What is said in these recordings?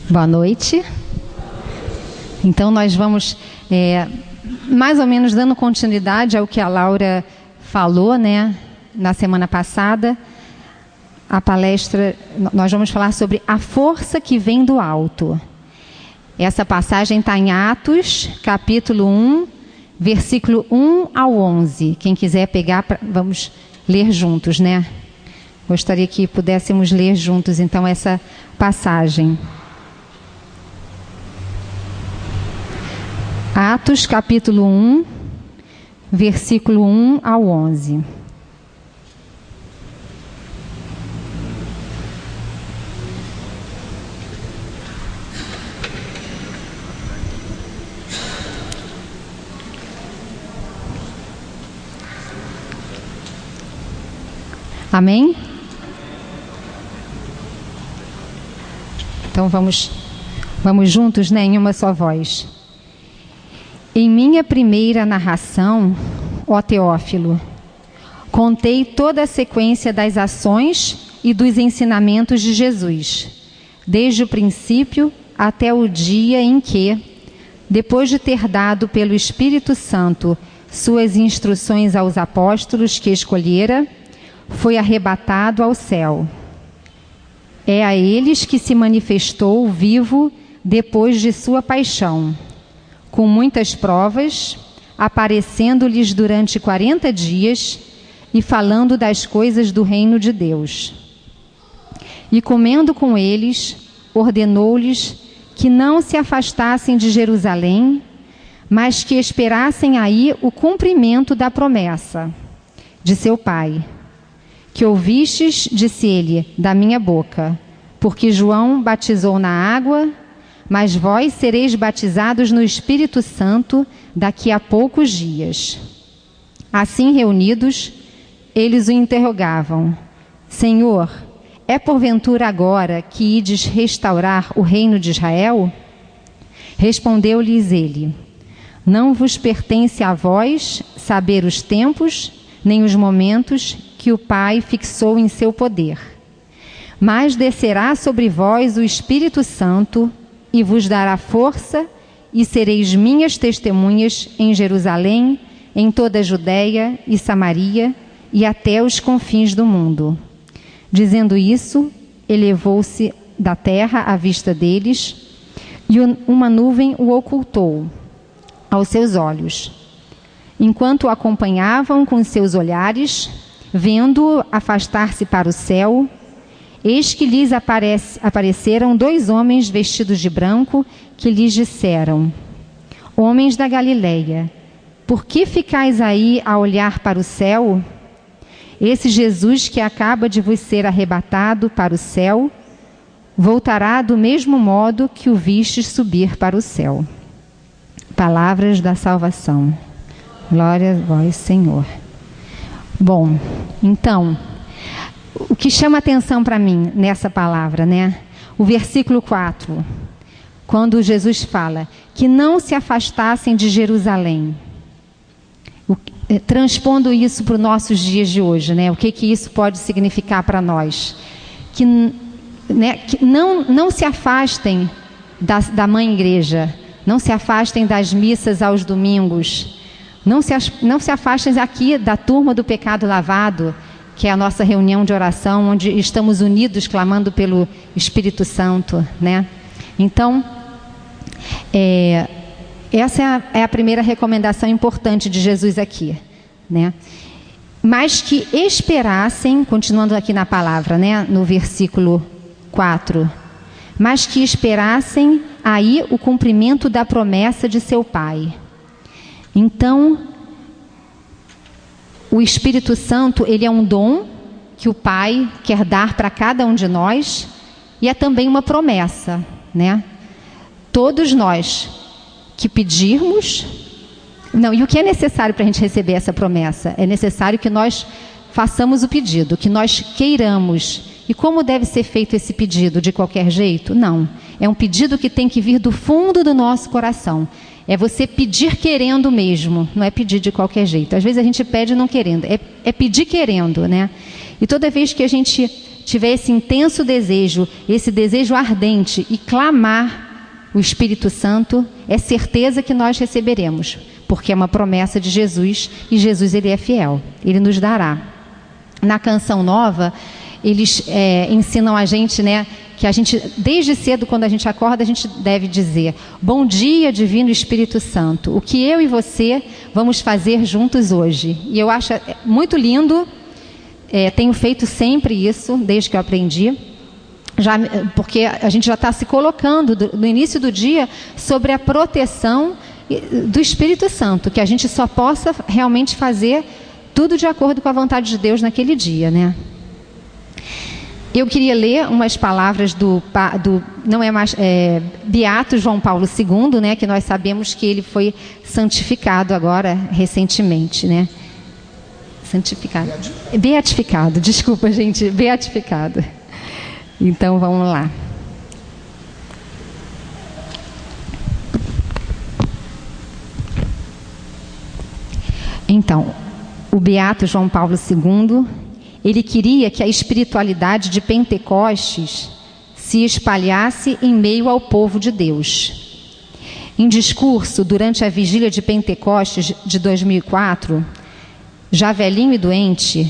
Boa noite. Então, nós vamos mais ou menos dando continuidade ao que a Laura falou, né, na semana passada. A palestra, nós vamos falar sobre a força que vem do alto. Essa passagem está em Atos, capítulo 1, versículo 1 ao 11. Quem quiser pegar, vamos ler juntos, né? Gostaria que pudéssemos ler juntos, então, essa passagem. Atos, capítulo 1, versículo 1 ao 11. Amém? Então vamos juntos, né, em uma só voz. Em minha primeira narração, ó Teófilo, contei toda a sequência das ações e dos ensinamentos de Jesus, desde o princípio até o dia em que, depois de ter dado pelo Espírito Santo suas instruções aos apóstolos que escolhera, foi arrebatado ao céu. É a eles que se manifestou vivo depois de sua paixão, com muitas provas, aparecendo-lhes durante 40 dias e falando das coisas do reino de Deus. E comendo com eles, ordenou-lhes que não se afastassem de Jerusalém, mas que esperassem aí o cumprimento da promessa de seu Pai. Que ouvistes, disse ele, da minha boca, porque João batizou na água, mas vós sereis batizados no Espírito Santo daqui a poucos dias. Assim reunidos, eles o interrogavam: Senhor, é porventura agora que ides restaurar o reino de Israel? Respondeu-lhes ele: Não vos pertence a vós saber os tempos, nem os momentos que o Pai fixou em seu poder. Mas descerá sobre vós o Espírito Santo e vos dará força, e sereis minhas testemunhas em Jerusalém, em toda a Judeia e Samaria e até os confins do mundo. Dizendo isso, elevou-se da terra à vista deles, e uma nuvem o ocultou aos seus olhos. Enquanto o acompanhavam com seus olhares, vendo-o afastar-se para o céu, eis que lhes apareceram 2 homens vestidos de branco, que lhes disseram: Homens da Galileia, por que ficais aí a olhar para o céu? Esse Jesus que acaba de vos ser arrebatado para o céu, voltará do mesmo modo que o vistes subir para o céu. Palavras da salvação. Glória a vós, Senhor. Bom, então, o que chama atenção para mim nessa palavra, né? O versículo 4, quando Jesus fala que não se afastassem de Jerusalém. Transpondo isso para os nossos dias de hoje, né? O que isso pode significar para nós? Que não se afastem da mãe igreja, não se afastem das missas aos domingos, não se afastem aqui da turma do pecado lavado, que é a nossa reunião de oração, onde estamos unidos clamando pelo Espírito Santo, né? Então, essa é a primeira recomendação importante de Jesus aqui, né? Mas que esperassem, continuando aqui na palavra, né, no versículo 4, mas que esperassem aí o cumprimento da promessa de seu Pai. Então, o Espírito Santo, ele é um dom que o Pai quer dar para cada um de nós, e é também uma promessa, né? Todos nós que pedirmos... Não, e o que é necessário para a gente receber essa promessa? É necessário que nós façamos o pedido, que nós queiramos. E como deve ser feito esse pedido? De qualquer jeito? Não. É um pedido que tem que vir do fundo do nosso coração. É você pedir querendo mesmo, não é pedir de qualquer jeito. Às vezes a gente pede não querendo, é pedir querendo, né? E toda vez que a gente tiver esse intenso desejo, esse desejo ardente e clamar o Espírito Santo, é certeza que nós receberemos, porque é uma promessa de Jesus e Jesus ele é fiel, ele nos dará. Na Canção Nova, eles ensinam a gente, né, que a gente, desde cedo, quando a gente acorda, a gente deve dizer: bom dia, Divino Espírito Santo, o que eu e você vamos fazer juntos hoje? E eu acho muito lindo, tenho feito sempre isso, desde que eu aprendi, porque a gente já está se colocando no início do dia sobre a proteção do Espírito Santo, que a gente só possa realmente fazer tudo de acordo com a vontade de Deus naquele dia, né? Eu queria ler umas palavras Beato João Paulo II, né, que nós sabemos que ele foi santificado agora, recentemente, né? Santificado. Beatificado, desculpa, gente, beatificado. Então, vamos lá. Então, o Beato João Paulo II, ele queria que a espiritualidade de Pentecostes se espalhasse em meio ao povo de Deus. Em discurso durante a vigília de Pentecostes de 2004, já velhinho e doente,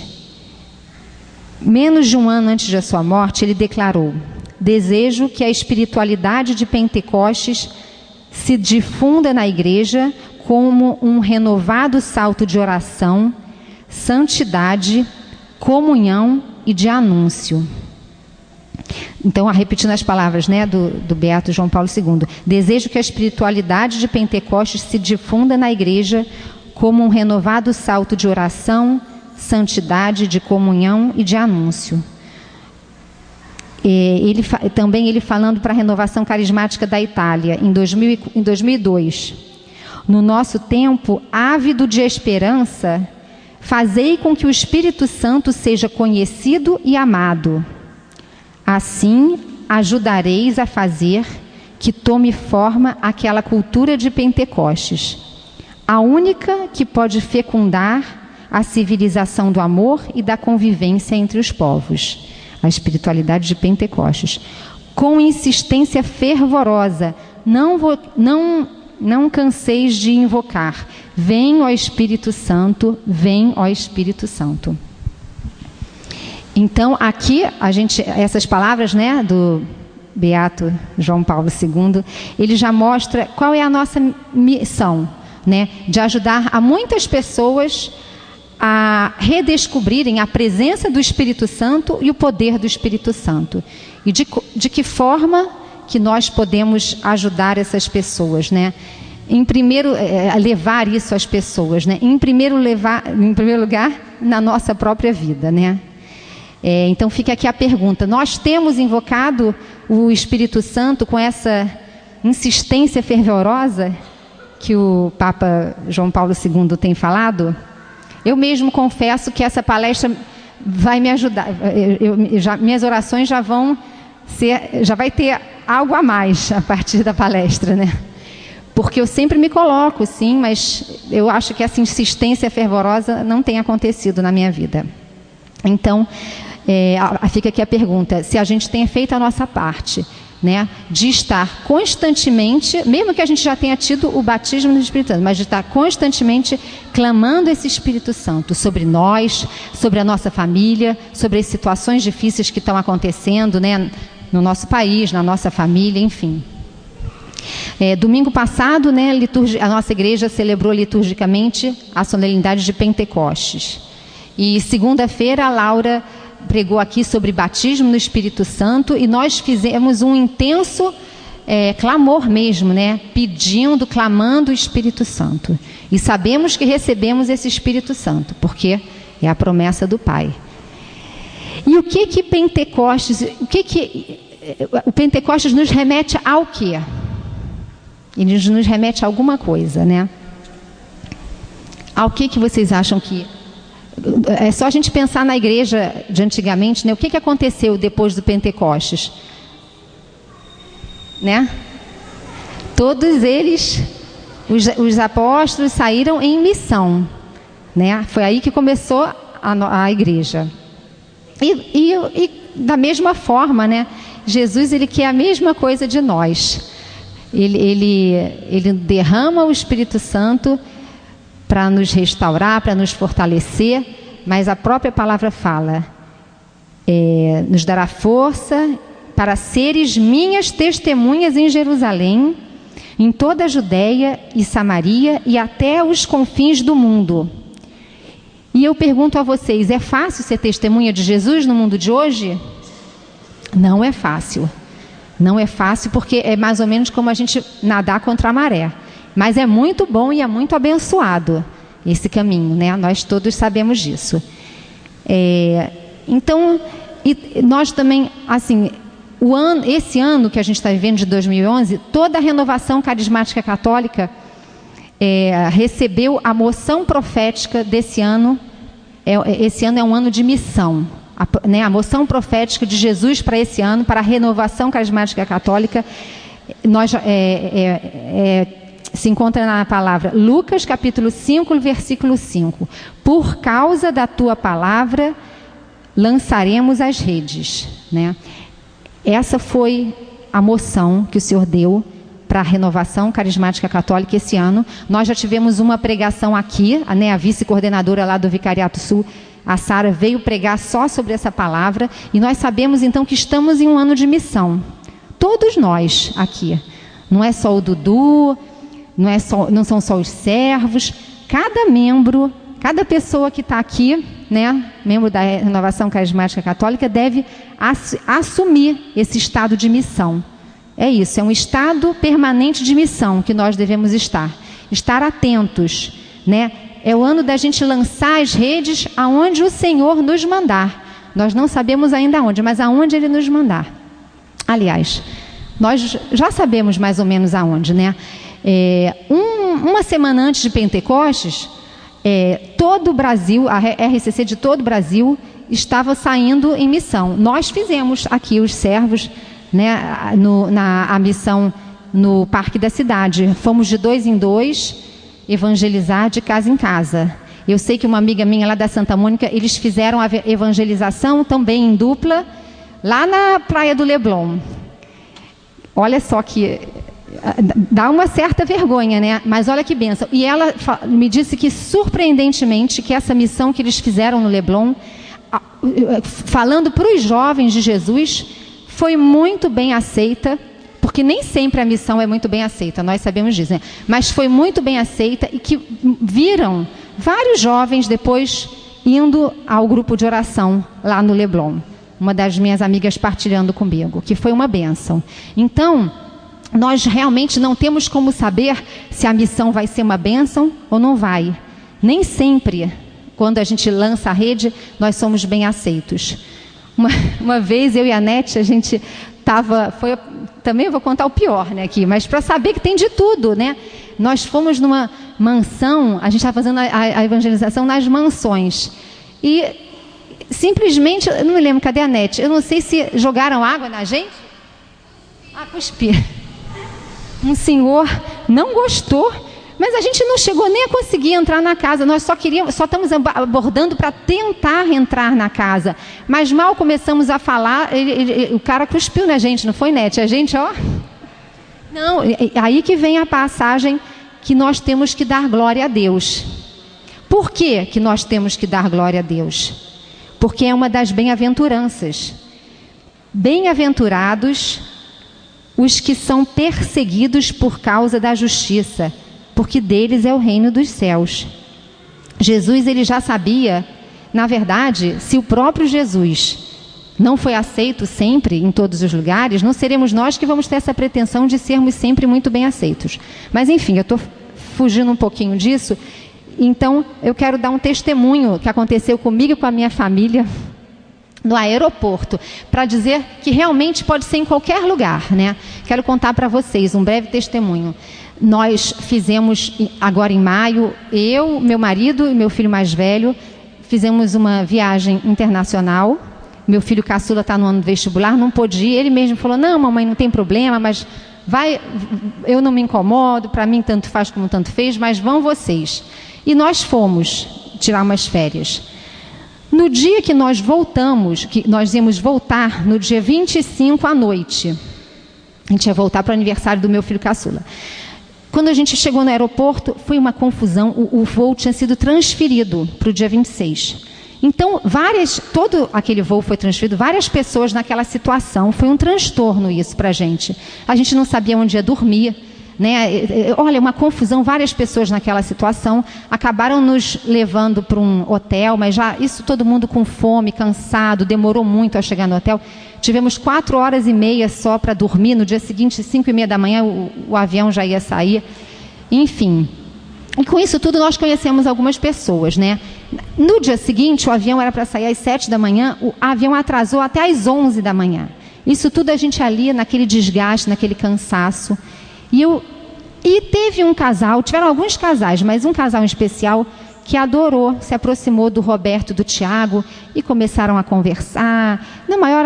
menos de um ano antes de sua morte, ele declarou: desejo que a espiritualidade de Pentecostes se difunda na igreja como um renovado salto de oração, santidade, comunhão e de anúncio. Então, repetindo as palavras, né, do Beato João Paulo II: desejo que a espiritualidade de Pentecostes se difunda na igreja como um renovado salto de oração, santidade, de comunhão e de anúncio. Também ele falando para a renovação carismática da Itália, em 2002: no nosso tempo ávido de esperança, fazei com que o Espírito Santo seja conhecido e amado. Assim, ajudareis a fazer que tome forma aquela cultura de Pentecostes, a única que pode fecundar a civilização do amor e da convivência entre os povos. A espiritualidade de Pentecostes. Com insistência fervorosa, não canseis de invocar: vem, ó Espírito Santo, vem, ó Espírito Santo. Então, aqui, essas palavras, né, do Beato João Paulo II, ele já mostra qual é a nossa missão, né, de ajudar a muitas pessoas a redescobrirem a presença do Espírito Santo e o poder do Espírito Santo. E de que forma que nós podemos ajudar essas pessoas, né? Em primeiro, levar isso às pessoas, né? Em primeiro lugar, na nossa própria vida, né? Então fica aqui a pergunta: nós temos invocado o Espírito Santo com essa insistência fervorosa que o Papa João Paulo II tem falado? Eu mesmo confesso que essa palestra vai me ajudar. Minhas orações já vai ter algo a mais a partir da palestra, né? Porque eu sempre me coloco, sim, mas eu acho que essa insistência fervorosa não tem acontecido na minha vida. Então, fica aqui a pergunta: se a gente tem feito a nossa parte, né, de estar constantemente, mesmo que a gente já tenha tido o batismo do Espírito Santo, mas de estar constantemente clamando esse Espírito Santo sobre nós, sobre a nossa família, sobre as situações difíceis que estão acontecendo, né, no nosso país, na nossa família, enfim. Domingo passado, né, a nossa igreja celebrou liturgicamente a solenidade de Pentecostes. E segunda-feira a Laura pregou aqui sobre batismo no Espírito Santo, e nós fizemos um intenso clamor mesmo, né? Clamando o Espírito Santo. E sabemos que recebemos esse Espírito Santo, porque é a promessa do Pai. E o Pentecostes, o Pentecostes nos remete ao quê? Ele nos remete a alguma coisa, né? Ao que vocês acham que... É só a gente pensar na igreja de antigamente, né? O que aconteceu depois do Pentecostes? né? Todos eles, os apóstolos, saíram em missão, né? Foi aí que começou a igreja. E da mesma forma, né? Jesus, ele quer a mesma coisa de nós. Ele derrama o Espírito Santo para nos restaurar, para nos fortalecer, mas a própria palavra fala, nos dará força para seres minhas testemunhas em Jerusalém, em toda a Judéia e Samaria e até os confins do mundo. E eu pergunto a vocês, é fácil ser testemunha de Jesus no mundo de hoje? Não é fácil. Não é fácil porque é mais ou menos como a gente nadar contra a maré. Mas é muito bom e é muito abençoado esse caminho, né? Nós todos sabemos disso. Então, nós também, assim, esse ano que a gente está vivendo, de 2011, toda a renovação carismática católica recebeu a moção profética desse ano. Esse ano é um ano de missão. A moção profética de Jesus para esse ano, para a renovação carismática católica, se encontra na palavra Lucas capítulo 5, versículo 5. Por causa da tua palavra lançaremos as redes, né? Essa foi a moção que o Senhor deu para a renovação carismática católica esse ano. Nós já tivemos uma pregação aqui, né? A vice-coordenadora lá do Vicariato Sul, a Sara, veio pregar só sobre essa palavra, e nós sabemos então que estamos em um ano de missão. Todos nós aqui. Não é só o Dudu, não são só os servos. Cada membro, cada pessoa que está aqui, né, membro da Renovação Carismática Católica, deve assumir esse estado de missão. É isso, é um estado permanente de missão que nós devemos estar atentos, né? É o ano da gente lançar as redes aonde o Senhor nos mandar. Nós não sabemos ainda aonde, mas aonde Ele nos mandar. Aliás, nós já sabemos mais ou menos aonde, né? Uma semana antes de Pentecostes, todo o Brasil, a RCC de todo o Brasil, estava saindo em missão. Nós fizemos aqui, os servos, né, a missão no Parque da Cidade. Fomos de 2 em 2 evangelizar de casa em casa. Eu sei que uma amiga minha lá da Santa Mônica, eles fizeram a evangelização também em dupla, lá na Praia do Leblon. Olha só que dá uma certa vergonha, né? Mas olha que bênção. E ela me disse que, surpreendentemente, que essa missão que eles fizeram no Leblon, falando para os jovens de Jesus, foi muito bem aceita, porque nem sempre a missão é muito bem aceita, nós sabemos disso, né? Mas foi muito bem aceita, e que viram vários jovens depois indo ao grupo de oração lá no Leblon. Uma das minhas amigas partilhando comigo, que foi uma bênção. Então, nós realmente não temos como saber se a missão vai ser uma bênção ou não vai. Nem sempre, quando a gente lança a rede, nós somos bem aceitos. Uma vez, eu e a Nete, a gente também vou contar o pior, né, aqui, mas para saber que tem de tudo, né? Nós fomos numa mansão, a gente estava fazendo a evangelização nas mansões, e simplesmente, eu não me lembro, cadê a Nete? Eu não sei se jogaram água na gente. Cuspi. Um senhor não gostou, mas a gente não chegou nem a conseguir entrar na casa. Nós só estamos abordando para tentar entrar na casa. Mas mal começamos a falar, o cara cuspiu na gente, não foi, Nete? A gente, ó... Não, aí que vem a passagem que nós temos que dar glória a Deus. Por que que nós temos que dar glória a Deus? Porque é uma das bem-aventuranças. Bem-aventurados os que são perseguidos por causa da justiça, porque deles é o reino dos céus. Jesus, ele já sabia, na verdade, se o próprio Jesus não foi aceito sempre em todos os lugares, não seremos nós que vamos ter essa pretensão de sermos sempre muito bem aceitos. Mas enfim, eu estou fugindo um pouquinho disso, então eu quero dar um testemunho que aconteceu comigo e com a minha família no aeroporto, para dizer que realmente pode ser em qualquer lugar, né? Quero contar para vocês um breve testemunho. Nós fizemos, agora em maio, eu, meu marido e meu filho mais velho, fizemos uma viagem internacional. Meu filho caçula está no ano vestibular, não pôde ir. Ele mesmo falou, não, mamãe, não tem problema, mas eu não me incomodo, para mim tanto faz como tanto fez, mas vão vocês. E nós fomos tirar umas férias. No dia que nós voltamos, que nós íamos voltar no dia 25 à noite, a gente ia voltar para o aniversário do meu filho caçula. Quando a gente chegou no aeroporto, foi uma confusão, o voo tinha sido transferido para o dia 26. Então, todo aquele voo foi transferido, várias pessoas naquela situação, foi um transtorno isso para a gente. A gente não sabia onde ia dormir, né? Olha, uma confusão, várias pessoas naquela situação, acabaram nos levando para um hotel, mas já isso todo mundo com fome, cansado, demorou muito a chegar no hotel. Tivemos 4 horas e meia só para dormir, no dia seguinte, 5h30 da manhã, o avião já ia sair, enfim. E com isso tudo nós conhecemos algumas pessoas, né? No dia seguinte, o avião era para sair às 7 da manhã, o avião atrasou até às 11 da manhã. Isso tudo a gente ali, naquele desgaste, naquele cansaço. E teve um casal, tiveram alguns casais, mas um casal em especial que adorou, se aproximou do Roberto e do Tiago e começaram a conversar. Na maior,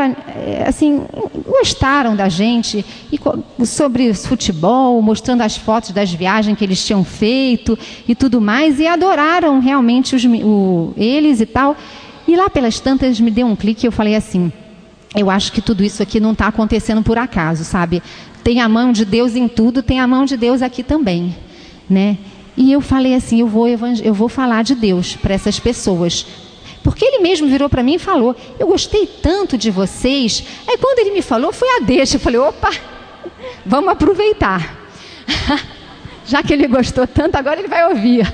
assim, gostaram da gente e sobre futebol, mostrando as fotos das viagens que eles tinham feito e tudo mais, e adoraram realmente eles e tal. E lá pelas tantas me deu um clique e eu falei assim, eu acho que tudo isso aqui não está acontecendo por acaso, sabe? Tem a mão de Deus em tudo, tem a mão de Deus aqui também, né? E eu falei assim, eu vou falar de Deus para essas pessoas. Porque ele mesmo virou para mim e falou, eu gostei tanto de vocês. Aí quando ele me falou, foi a deixa. Eu falei, opa, vamos aproveitar. Já que ele gostou tanto, agora ele vai ouvir.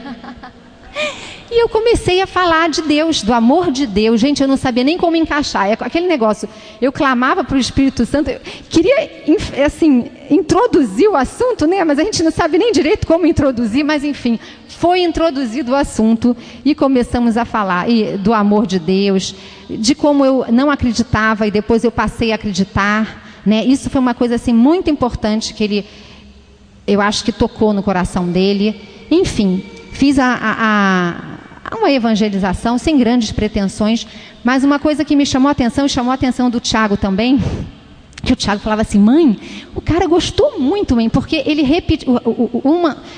E eu comecei a falar de Deus, do amor de Deus. Gente, eu não sabia nem como encaixar. É aquele negócio, eu clamava para o Espírito Santo, eu queria, assim, introduzir o assunto, né? Mas a gente não sabe nem direito como introduzir, mas enfim, foi introduzido o assunto e começamos a falar do amor de Deus, de como eu não acreditava e depois eu passei a acreditar, né? Isso foi uma coisa assim muito importante que eu acho que tocou no coração dele. Enfim, fiz uma evangelização sem grandes pretensões, mas uma coisa que me chamou a atenção e chamou a atenção do Tiago também, que o Tiago falava assim, mãe, o cara gostou muito, mãe, porque ele repetiu,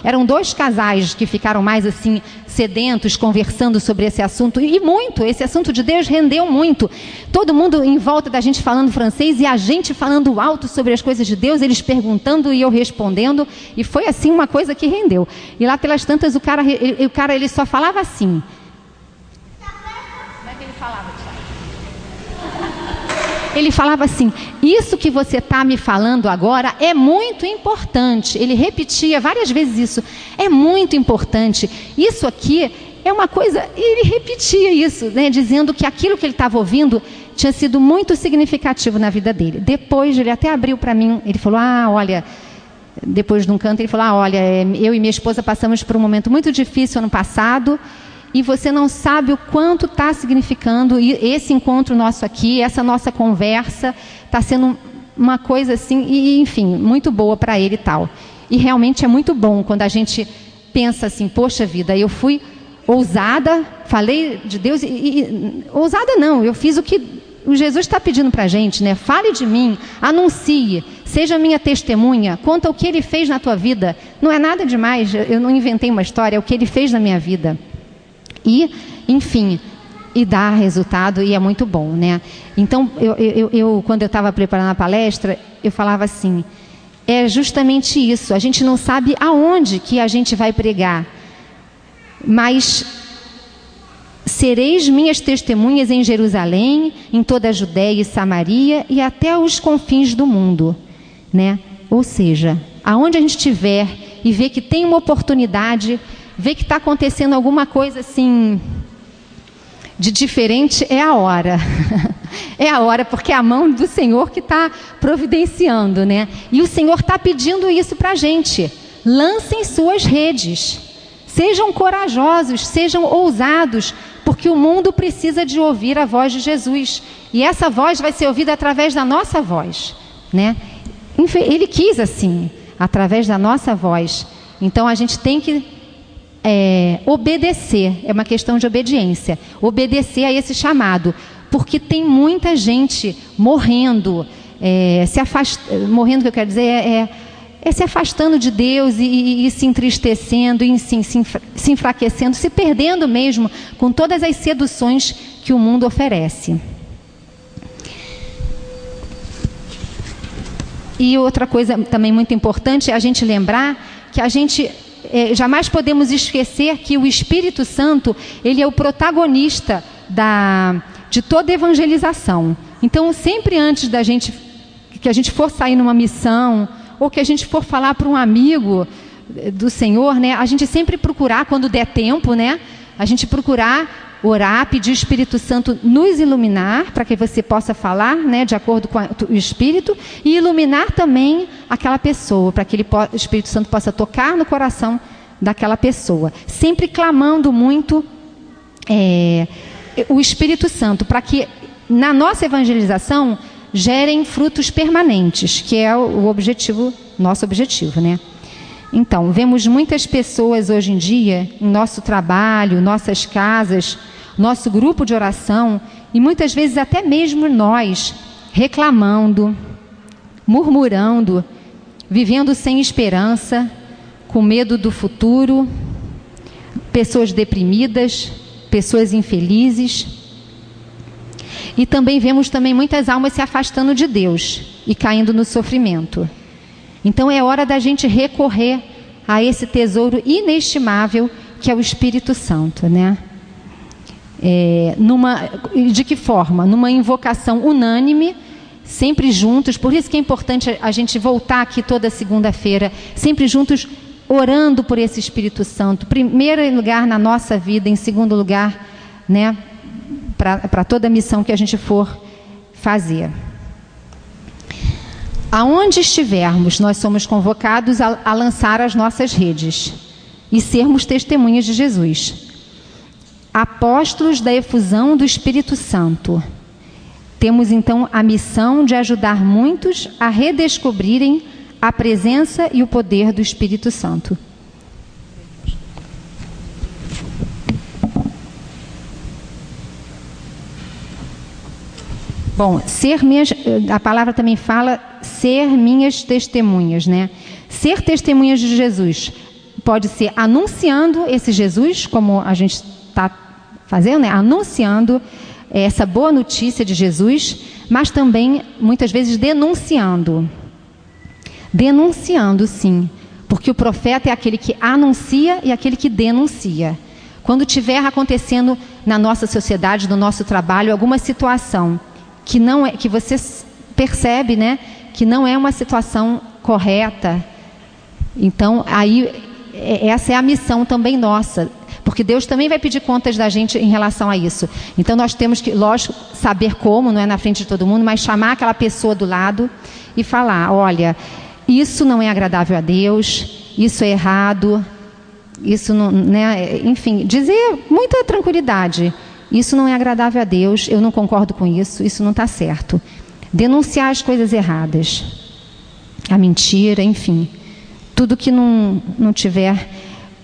eram 2 casais que ficaram mais assim, sedentos, conversando sobre esse assunto, e muito, esse assunto de Deus rendeu muito, todo mundo em volta da gente falando francês, e a gente falando alto sobre as coisas de Deus, eles perguntando e eu respondendo, e foi assim uma coisa que rendeu. E lá pelas tantas, o cara ele só falava assim. Como é que ele falava, Tiago? Ele falava assim, isso que você está me falando agora é muito importante. Ele repetia várias vezes isso, é muito importante. Isso aqui é uma coisa, ele repetia isso, né, dizendo que aquilo que ele estava ouvindo tinha sido muito significativo na vida dele. Depois ele até abriu para mim, ele falou, olha, depois de um canto ele falou, olha, eu e minha esposa passamos por um momento muito difícil ano passado, e você não sabe o quanto está significando esse encontro nosso aqui, essa nossa conversa, está sendo uma coisa assim, e, enfim, muito boa para ele e tal. E realmente é muito bom quando a gente pensa assim, poxa vida, eu fui ousada, falei de Deus, ousada não, eu fiz o que o Jesus está pedindo para a gente, né? Fale de mim, anuncie, seja minha testemunha, conta o que ele fez na tua vida. Não é nada demais, eu não inventei uma história, é o que ele fez na minha vida. E, enfim, e dá resultado e é muito bom, né? Então, quando eu estava preparando a palestra, eu falava assim, é justamente isso, a gente não sabe aonde que a gente vai pregar, mas sereis minhas testemunhas em Jerusalém, em toda a Judéia e Samaria e até os confins do mundo, né? Ou seja, aonde a gente estiver e ver que tem uma oportunidade, ver que está acontecendo alguma coisa assim de diferente, é a hora. É a hora, porque é a mão do Senhor que está providenciando, né? E o Senhor está pedindo isso para a gente. Lancem suas redes. Sejam corajosos, sejam ousados, porque o mundo precisa de ouvir a voz de Jesus. E essa voz vai ser ouvida através da nossa voz, né? Ele quis assim, através da nossa voz. Então a gente tem que obedecer, é uma questão de obediência, obedecer a esse chamado, porque tem muita gente morrendo, morrendo, que eu quero dizer, se afastando de Deus e se entristecendo, e se enfraquecendo, se perdendo mesmo com todas as seduções que o mundo oferece. E outra coisa também muito importante é a gente lembrar que a gente jamais podemos esquecer que o Espírito Santo, ele é o protagonista de toda evangelização. Então, sempre antes que a gente for sair numa missão, ou que a gente for falar para um amigo do Senhor, né, a gente sempre procurar, quando der tempo, né, a gente procurar orar, pedir o Espírito Santo nos iluminar, para que você possa falar, né, de acordo com o Espírito, e iluminar também aquela pessoa, para que o Espírito Santo possa tocar no coração daquela pessoa. Sempre clamando muito o Espírito Santo, para que na nossa evangelização gerem frutos permanentes, que é o objetivo, nosso objetivo, né? Então, vemos muitas pessoas hoje em dia, em nosso trabalho, nossas casas, nosso grupo de oração, e muitas vezes até mesmo nós, reclamando, murmurando, vivendo sem esperança, com medo do futuro, pessoas deprimidas, pessoas infelizes. E também vemos muitas almas se afastando de Deus e caindo no sofrimento. Então é hora da gente recorrer a esse tesouro inestimável que é o Espírito Santo, né? De que forma? Numa invocação unânime, sempre juntos. Por isso que é importante a gente voltar aqui toda segunda-feira, sempre juntos, orando por esse Espírito Santo. Primeiro lugar na nossa vida, em segundo lugar, né, para toda a missão que a gente for fazer. Aonde estivermos, nós somos convocados a lançar as nossas redes e sermos testemunhas de Jesus. Apóstolos da efusão do Espírito Santo. Temos então a missão de ajudar muitos a redescobrirem a presença e o poder do Espírito Santo. Bom, a palavra também fala ser minhas testemunhas, né? Ser testemunhas de Jesus pode ser anunciando esse Jesus, como a gente está fazendo, né? Anunciando essa boa notícia de Jesus, mas também, muitas vezes, denunciando. Denunciando, sim, porque o profeta é aquele que anuncia e aquele que denuncia. Quando tiver acontecendo na nossa sociedade, no nosso trabalho, alguma situação que não é, que você percebe, né, que não é uma situação correta, então aí essa é a missão também nossa, porque Deus também vai pedir contas da gente em relação a isso. Então nós temos que, lógico, saber como, não é na frente de todo mundo, mas chamar aquela pessoa do lado e falar: olha, isso não é agradável a Deus, isso é errado, isso não, né, enfim, dizer muita tranquilidade. Isso não é agradável a Deus, eu não concordo com isso, isso não está certo. Denunciar as coisas erradas, a mentira, enfim, tudo que não tiver,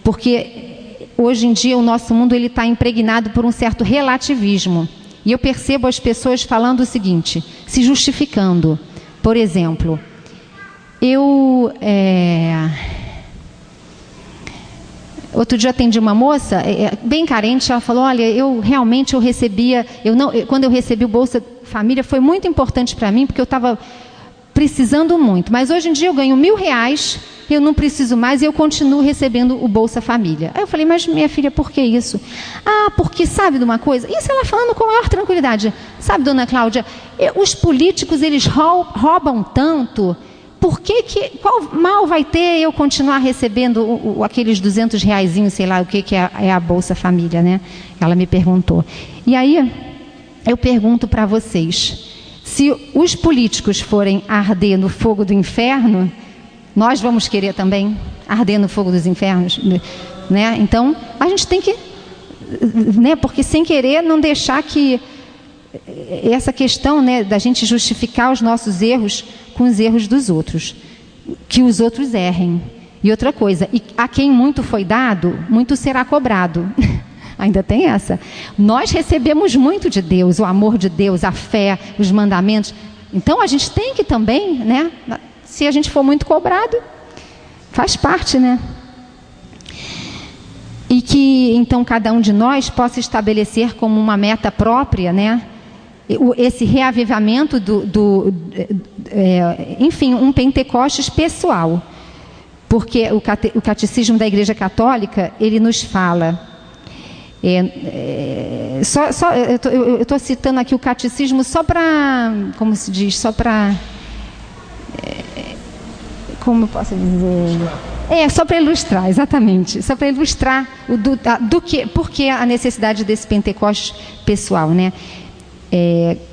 porque hoje em dia o nosso mundo está impregnado por um certo relativismo. E eu percebo as pessoas falando o seguinte, se justificando. Por exemplo, outro dia atendi uma moça, bem carente, ela falou: olha, eu recebia, quando eu recebi o Bolsa Família foi muito importante para mim, porque eu estava precisando muito, mas hoje em dia eu ganho R$1.000, eu não preciso mais e eu continuo recebendo o Bolsa Família. Aí eu falei: mas minha filha, por que isso? Ah, porque sabe de uma coisa? Isso ela falando com a maior tranquilidade. Sabe, dona Cláudia, os políticos, eles roubam tanto. Qual mal vai ter eu continuar recebendo aqueles R$200, sei lá o que é a Bolsa Família, né? Ela me perguntou. E aí, eu pergunto para vocês, se os políticos forem arder no fogo do inferno, nós vamos querer também arder no fogo dos infernos, né? Então, a gente tem que, né? Porque sem querer não deixar que essa questão, né, da gente justificar os nossos erros com os erros dos outros, que os outros errem. E outra coisa, a quem muito foi dado, muito será cobrado. Ainda tem essa. Nós recebemos muito de Deus, o amor de Deus, a fé, os mandamentos. Então a gente tem que também, né, se a gente for muito cobrado, Faz parte, né? E que, então, cada um de nós possa estabelecer como uma meta própria, né? Esse reavivamento enfim, um Pentecostes pessoal. Porque o Catecismo da Igreja Católica, ele nos fala... eu estou citando aqui o Catecismo só para... Como se diz? Só para... como eu posso dizer... só para ilustrar, exatamente. Só para ilustrar por que a necessidade desse Pentecostes pessoal, né?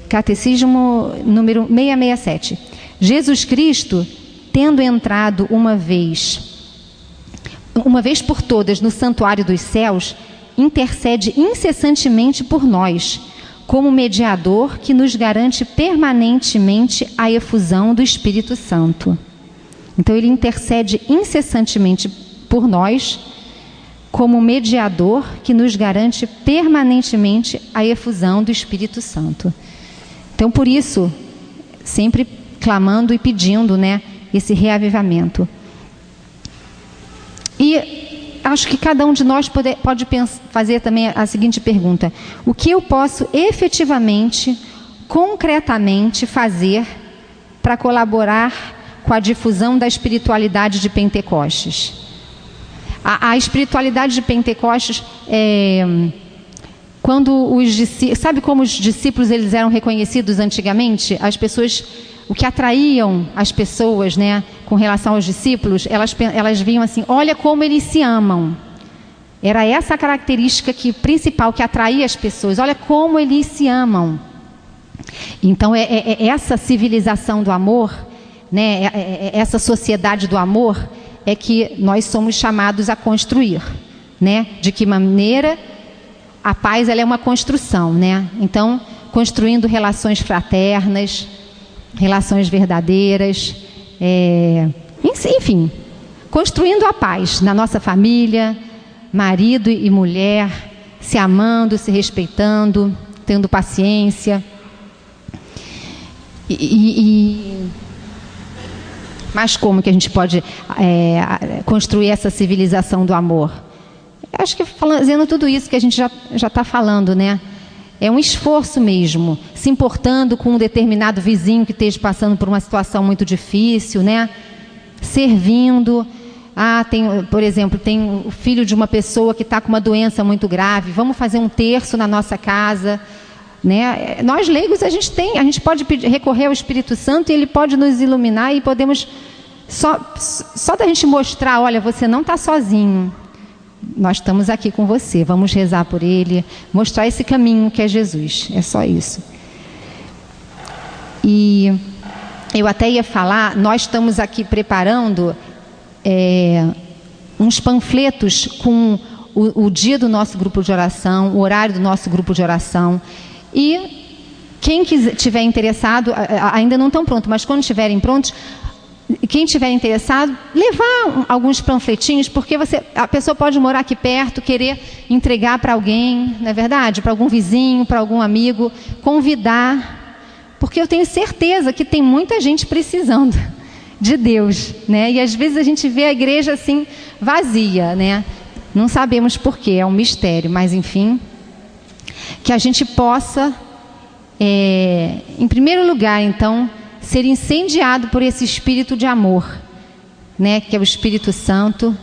Catecismo número 667. Jesus Cristo, tendo entrado uma vez por todas no santuário dos céus, intercede incessantemente por nós, como mediador que nos garante permanentemente a efusão do Espírito Santo. Então, ele intercede incessantemente por nós, como mediador que nos garante permanentemente a efusão do Espírito Santo. Então, por isso, sempre clamando e pedindo, né, esse reavivamento. E acho que cada um de nós pode fazer também a seguinte pergunta: o que eu posso efetivamente, concretamente fazer para colaborar com a difusão da espiritualidade de Pentecostes? A espiritualidade de Pentecostes, quando sabe como os discípulos eles eram reconhecidos antigamente? As pessoas, o que atraíam as pessoas, né, com relação aos discípulos, elas viam assim: olha como eles se amam. Era essa a característica principal que atraía as pessoas: olha como eles se amam. Então essa civilização do amor, né, essa sociedade do amor é que nós somos chamados a construir, né? De que maneira? A paz, ela é uma construção, né? Então, construindo relações fraternas, relações verdadeiras, enfim, construindo a paz na nossa família, marido e mulher, se amando, se respeitando, tendo paciência. Mas como que a gente pode construir essa civilização do amor? Eu acho que fazendo tudo isso que a gente já está falando, né? É um esforço mesmo, se importando com um determinado vizinho que esteja passando por uma situação muito difícil, né? Servindo. Por exemplo, tem o filho de uma pessoa que está com uma doença muito grave. Vamos fazer um terço na nossa casa. Né? Nós leigos, a gente pode recorrer ao Espírito Santo e ele pode nos iluminar e podemos, só da gente mostrar: olha, você não está sozinho, nós estamos aqui com você, vamos rezar por ele, mostrar esse caminho que é Jesus, é só isso. E eu até ia falar, nós estamos aqui preparando uns panfletos com o dia do nosso grupo de oração, o horário do nosso grupo de oração. E quem estiver interessado, ainda não estão prontos, mas quando estiverem prontos, quem estiver interessado, levar alguns panfletinhos, porque a pessoa pode morar aqui perto, querer entregar para alguém, não é verdade? Para algum vizinho, para algum amigo, convidar, porque eu tenho certeza que tem muita gente precisando de Deus, né? E às vezes a gente vê a igreja assim, vazia, né? Não sabemos porquê, é um mistério, mas enfim... Que a gente possa, em primeiro lugar, então, ser incendiado por esse espírito de amor, né, que é o Espírito Santo,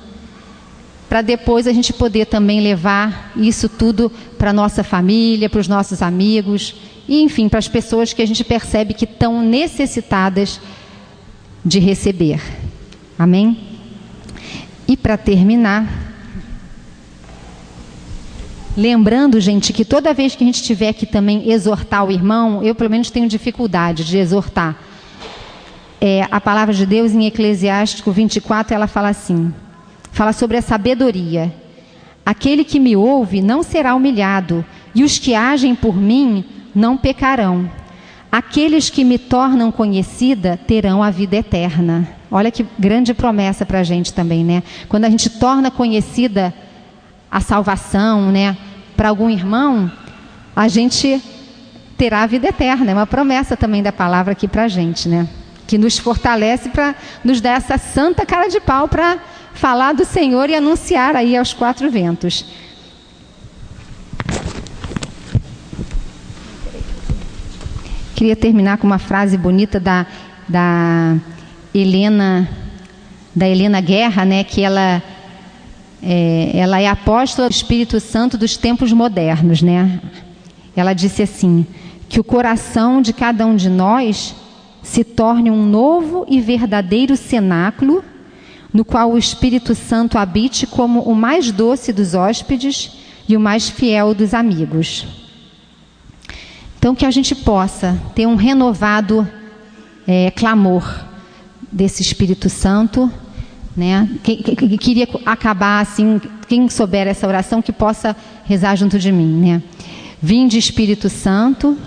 para depois a gente poder também levar isso tudo para a nossa família, para os nossos amigos, e enfim, para as pessoas que a gente percebe que estão necessitadas de receber. Amém? E para terminar... Lembrando, gente, que toda vez que a gente tiver que também exortar o irmão, eu pelo menos tenho dificuldade de exortar. A palavra de Deus em Eclesiástico 24, ela fala assim, fala sobre a sabedoria. Aquele que me ouve não será humilhado, e os que agem por mim não pecarão. Aqueles que me tornam conhecida terão a vida eterna. Olha que grande promessa para a gente também, né? Quando a gente torna conhecida a salvação, né, para algum irmão, a gente terá a vida eterna. É uma promessa também da palavra aqui para a gente, né? Que nos fortalece para nos dar essa santa cara de pau para falar do Senhor e anunciar aí aos quatro ventos. Queria terminar com uma frase bonita da Helena Guerra, né, que ela é apóstola do Espírito Santo dos tempos modernos, né? Ela disse assim, que o coração de cada um de nós se torne um novo e verdadeiro cenáculo, no qual o Espírito Santo habite como o mais doce dos hóspedes e o mais fiel dos amigos. Então, que a gente possa ter um renovado clamor desse Espírito Santo, né? Queria acabar assim, quem souber essa oração, que possa rezar junto de mim, né? Vinde, Espírito Santo,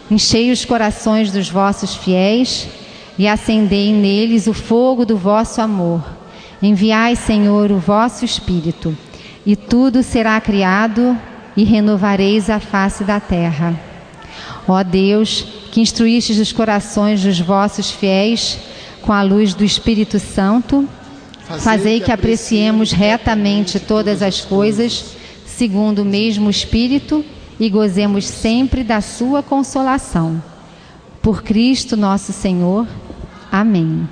enchei os corações dos vossos fiéis e acendei neles o fogo do vosso amor. Enviai, Senhor, o vosso Espírito, e tudo será criado e renovareis a face da terra. Ó Deus, que instruístes os corações dos vossos fiéis com a luz do Espírito Santo, fazei que apreciemos retamente todas as coisas, segundo o mesmo Espírito, e gozemos sempre da sua consolação. Por Cristo nosso Senhor. Amém.